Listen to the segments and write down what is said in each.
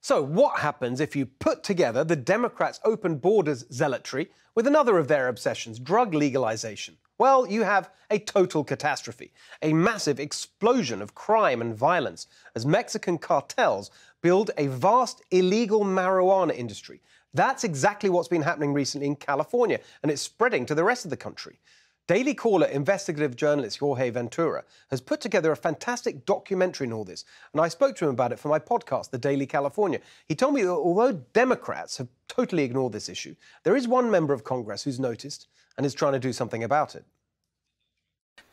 So what happens if you put together the Democrats' open borders zealotry with another of their obsessions, drug legalization? Well, you have a total catastrophe, a massive explosion of crime and violence as Mexican cartels build a vast illegal marijuana industry. That's exactly what's been happening recently in California, and it's spreading to the rest of the country. Daily Caller investigative journalist Jorge Ventura has put together a fantastic documentary on all this, and I spoke to him about it for my podcast, The Daily California. He told me that although Democrats have totally ignored this issue, there is one member of Congress who's noticed and is trying to do something about it.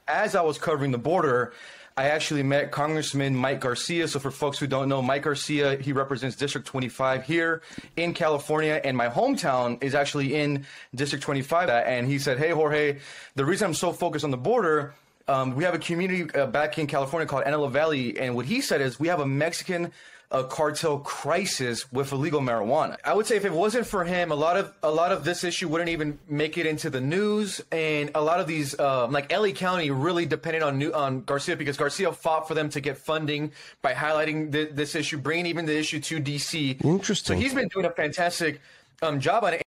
As I was covering the border, I actually met Congressman Mike Garcia. So for folks who don't know, Mike Garcia, he represents District 25 here in California, and my hometown is actually in District 25. And he said, hey, Jorge, the reason I'm so focused on the border, we have a community back in California called Antelope Valley, and what he said is we have a Mexican cartel crisis with illegal marijuana. I would say if it wasn't for him, a lot of this issue wouldn't even make it into the news, and a lot of these like LA County really depended on Garcia, because Garcia fought for them to get funding by highlighting this issue, bringing even the issue to DC. Interesting. So he's been doing a fantastic job on it.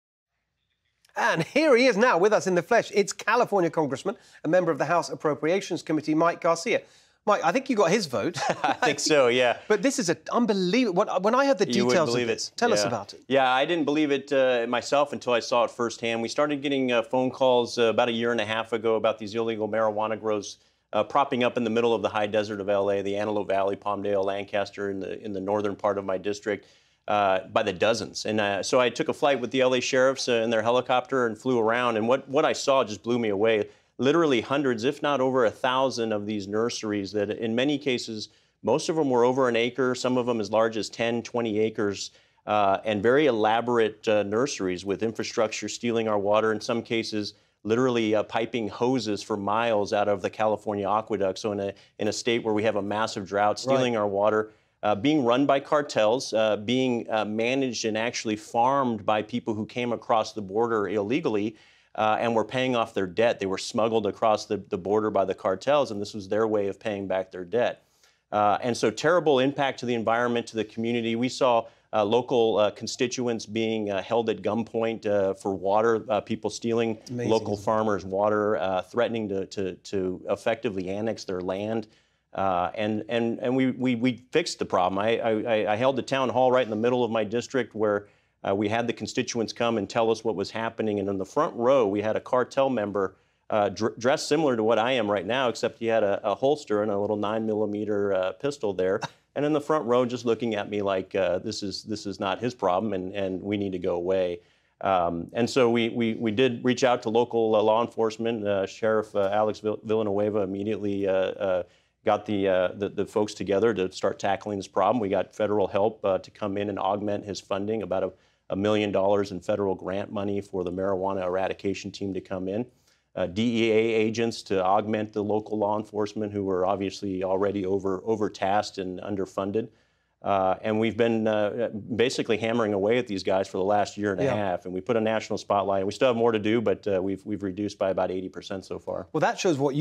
And here he is now with us in the flesh. It's California Congressman, a member of the House Appropriations Committee, Mike Garcia. Mike, I think you got his vote. I think so, yeah. But this is unbelievable. When I heard the details of this, tell us about it. Yeah, I didn't believe it myself until I saw it firsthand. We started getting phone calls about a year and a half ago about these illegal marijuana grows propping up in the middle of the high desert of LA, the Antelope Valley, Palmdale, Lancaster, in the northern part of my district, by the dozens. And so I took a flight with the LA sheriffs in their helicopter and flew around. And what I saw just blew me away. Literally hundreds, if not over 1,000 of these nurseries that in many cases, most of them were over an acre, some of them as large as 10, 20 acres, and very elaborate nurseries with infrastructure stealing our water, in some cases literally piping hoses for miles out of the California aqueduct. So in a state where we have a massive drought, stealing our water, being run by cartels, being managed and actually farmed by people who came across the border illegally, and were paying off their debt. They were smuggled across the border by the cartels, and this was their way of paying back their debt. And so terrible impact to the environment, to the community. We saw local constituents being held at gunpoint for water, people stealing local farmers' water, threatening to effectively annex their land. And we fixed the problem. I held a town hall right in the middle of my district where we had the constituents come and tell us what was happening. And in the front row, we had a cartel member dressed similar to what I am right now, except he had a holster and a little 9mm pistol there. And in the front row, just looking at me like this is not his problem, and we need to go away. And so we did reach out to local law enforcement. Sheriff Alex Villanueva immediately got the folks together to start tackling this problem. We got federal help to come in and augment his funding, about $1 million in federal grant money for the marijuana eradication team to come in. DEA agents to augment the local law enforcement who were obviously already overtasked and underfunded. And we've been basically hammering away at these guys for the last year and a half. And we put a national spotlight. And we still have more to do, but we've reduced by about 80% so far. Well, that shows what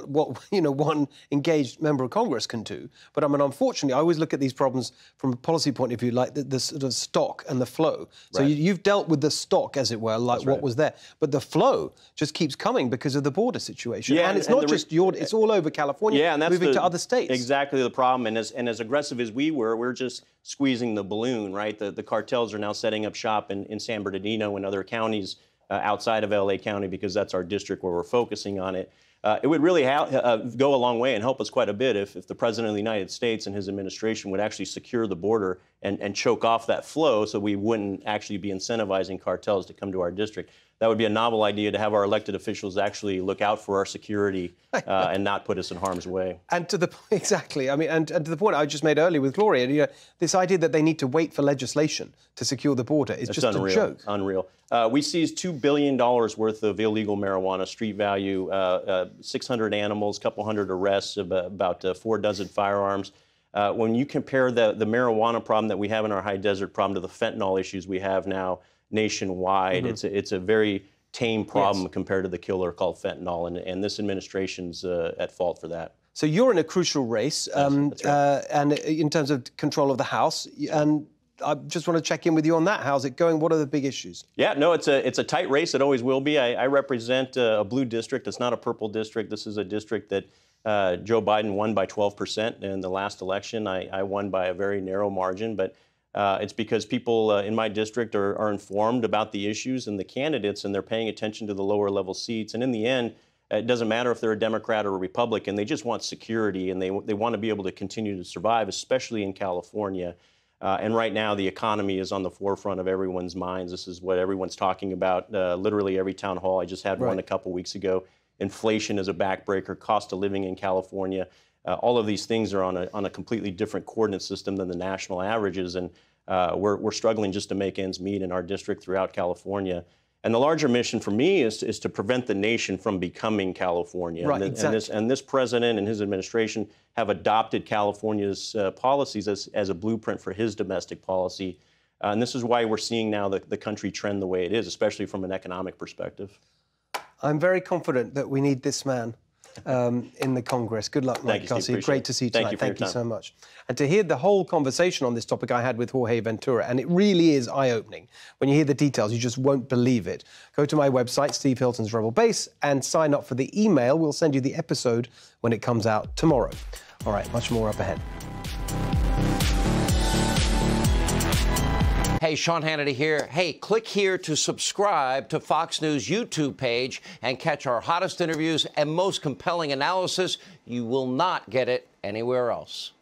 one engaged member of Congress can do. But I mean, unfortunately, I always look at these problems from a policy point of view, like the sort of stock and the flow. So you've dealt with the stock, as it were, like what was there. But the flow just keeps coming because of the border situation. Yeah, and it's not just it's all over California, and that's moving to other states. Exactly the problem. And as aggressive as we're just squeezing the balloon, right? The cartels are now setting up shop in San Bernardino and other counties outside of LA County, because that's our district where we're focusing on it. It would really go a long way and help us quite a bit if the President of the United States and his administration would actually secure the border and choke off that flow, so we wouldn't actually be incentivizing cartels to come to our district. That would be a novel idea, to have our elected officials actually look out for our security and not put us in harm's way. And to the exactly, I mean, and to the point I just made earlier with Gloria, this idea that they need to wait for legislation to secure the border is just unreal, a joke. Unreal. We seized $2 billion worth of illegal marijuana, street value, 600 animals, a couple hundred arrests, about 4 dozen firearms. When you compare the marijuana problem that we have in our high desert problem to the fentanyl issues we have now nationwide, it's a very tame problem compared to the killer called fentanyl, and this administration's at fault for that. So you're in a crucial race, That's right. and in terms of control of the House, and I just want to check in with you on that. How's it going? What are the big issues? Yeah, no, it's a tight race. It always will be. I represent a blue district. It's not a purple district. This is a district that Joe Biden won by 12% in the last election. I won by a very narrow margin, but it's because people in my district are informed about the issues and the candidates, and they're paying attention to the lower level seats. And in the end, it doesn't matter if they're a Democrat or a Republican. They just want security, and they want to be able to continue to survive, especially in California. And right now, the economy is on the forefront of everyone's minds. This is what everyone's talking about, literally every town hall. I just had one a couple weeks ago. Inflation is a backbreaker, cost of living in California. All of these things are on a completely different coordinate system than the national averages, and we're struggling just to make ends meet in our district throughout California. And the larger mission for me is to prevent the nation from becoming California. Right, exactly. And this president and his administration have adopted California's policies as a blueprint for his domestic policy. And this is why we're seeing now the country trend the way it is, especially from an economic perspective. I'm very confident that we need this man in the Congress. Good luck, Mike Garcia. Great to see you tonight. Thank you so much. And to hear the whole conversation on this topic I had with Jorge Ventura, and it really is eye-opening. When you hear the details, you just won't believe it. Go to my website, Steve Hilton's Rebel Base, and sign up for the email. We'll send you the episode when it comes out tomorrow. All right, much more up ahead. Hey, Sean Hannity here. Hey, click here to subscribe to Fox News YouTube page and catch our hottest interviews and most compelling analysis. You will not get it anywhere else.